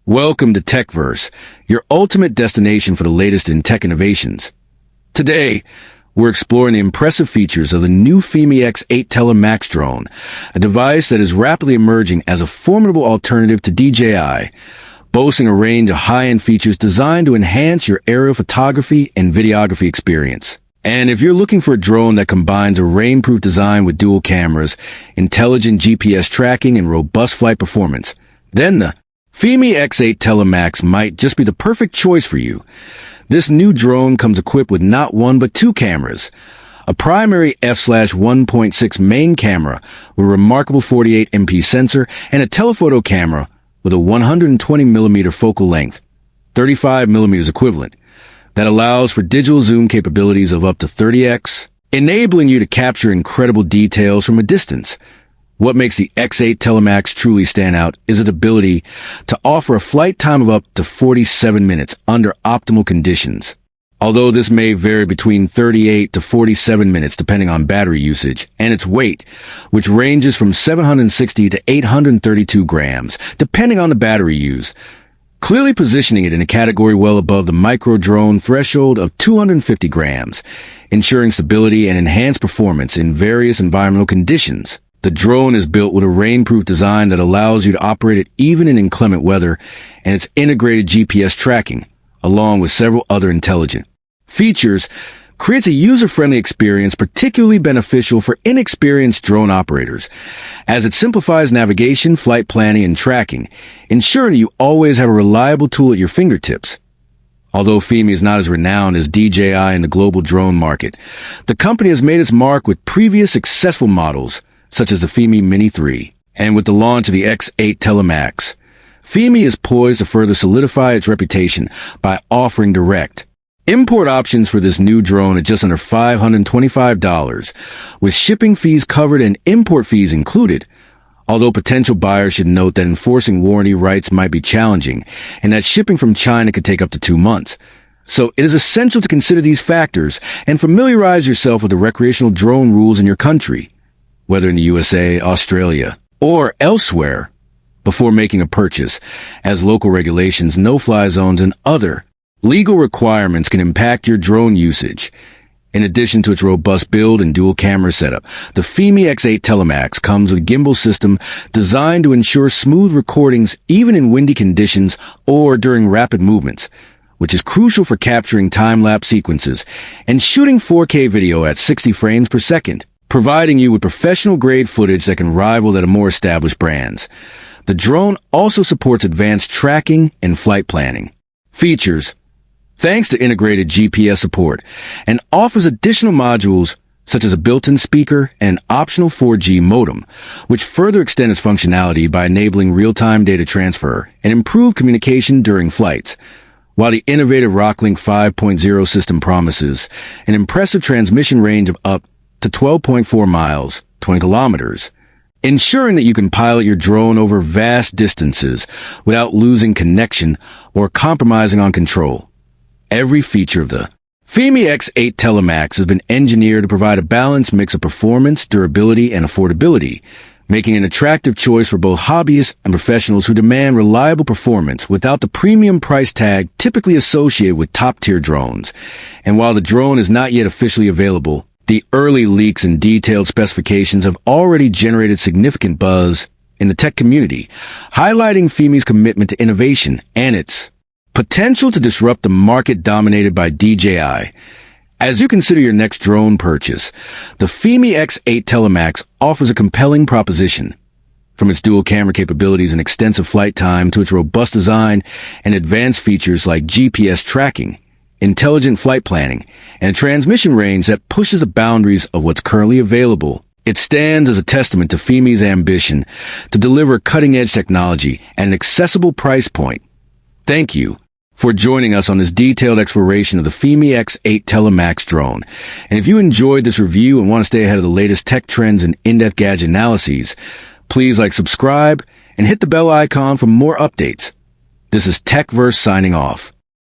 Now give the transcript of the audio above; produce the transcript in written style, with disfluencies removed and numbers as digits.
Welcome to TechVerse, your ultimate destination for the latest in tech innovations. Today, we're exploring the impressive features of the new Fimi X8 Tele Max drone, a device that is rapidly emerging as a formidable alternative to DJI, boasting a range of high-end features designed to enhance your aerial photography and videography experience. And if you're looking for a drone that combines a rainproof design with dual cameras, intelligent GPS tracking, and robust flight performance, then the Fimi X8 Tele Max might just be the perfect choice for you. This new drone comes equipped with not one but two cameras, a primary f/1.6 main camera with a remarkable 48MP sensor and a telephoto camera with a 120mm focal length, 35mm equivalent, that allows for digital zoom capabilities of up to 30x, enabling you to capture incredible details from a distance. What makes the X8 Tele Max truly stand out is its ability to offer a flight time of up to 47 minutes under optimal conditions. Although this may vary between 38 to 47 minutes depending on battery usage, and its weight, which ranges from 760 to 832 grams, depending on the battery used, clearly positioning it in a category well above the micro-drone threshold of 250 grams, ensuring stability and enhanced performance in various environmental conditions. The drone is built with a rainproof design that allows you to operate it even in inclement weather, and its integrated GPS tracking, along with several other intelligent features, creates a user-friendly experience particularly beneficial for inexperienced drone operators, as it simplifies navigation, flight planning, and tracking, ensuring that you always have a reliable tool at your fingertips. Although Fimi is not as renowned as DJI in the global drone market, the company has made its mark with previous successful models, such as the Fimi Mini 3, and with the launch of the X8 Tele Max. Fimi is poised to further solidify its reputation by offering direct import options for this new drone at just under $525, with shipping fees covered and import fees included, although potential buyers should note that enforcing warranty rights might be challenging, and that shipping from China could take up to 2 months. So it is essential to consider these factors and familiarize yourself with the recreational drone rules in your country, whether in the USA, Australia, or elsewhere, before making a purchase, as local regulations, no-fly zones, and other legal requirements can impact your drone usage. In addition to its robust build and dual camera setup, the Fimi X8 Tele Max comes with a gimbal system designed to ensure smooth recordings even in windy conditions or during rapid movements, which is crucial for capturing time-lapse sequences and shooting 4K video at 60 frames per second, providing you with professional-grade footage that can rival that of more established brands. The drone also supports advanced tracking and flight planning features, thanks to integrated GPS support, and offers additional modules such as a built-in speaker and an optional 4G modem, which further extend its functionality by enabling real-time data transfer and improved communication during flights. While the innovative RokLink 5.0 system promises an impressive transmission range of up to 12.4 miles, 20 kilometers, ensuring that you can pilot your drone over vast distances without losing connection or compromising on control. Every feature of the Fimi X8 Tele Max has been engineered to provide a balanced mix of performance, durability, and affordability, making an attractive choice for both hobbyists and professionals who demand reliable performance without the premium price tag typically associated with top-tier drones. And while the drone is not yet officially available, the early leaks and detailed specifications have already generated significant buzz in the tech community, highlighting Fimi's commitment to innovation and its potential to disrupt the market dominated by DJI. As you consider your next drone purchase, the Fimi X8 Tele Max offers a compelling proposition. From its dual camera capabilities and extensive flight time to its robust design and advanced features like GPS tracking, intelligent flight planning, and a transmission range that pushes the boundaries of what's currently available, it stands as a testament to Fimi's ambition to deliver cutting-edge technology at an accessible price point. Thank you for joining us on this detailed exploration of the Fimi X8 Tele Max drone. And if you enjoyed this review and want to stay ahead of the latest tech trends and in-depth gadget analyses, please subscribe, and hit the bell icon for more updates. This is TechVerse signing off.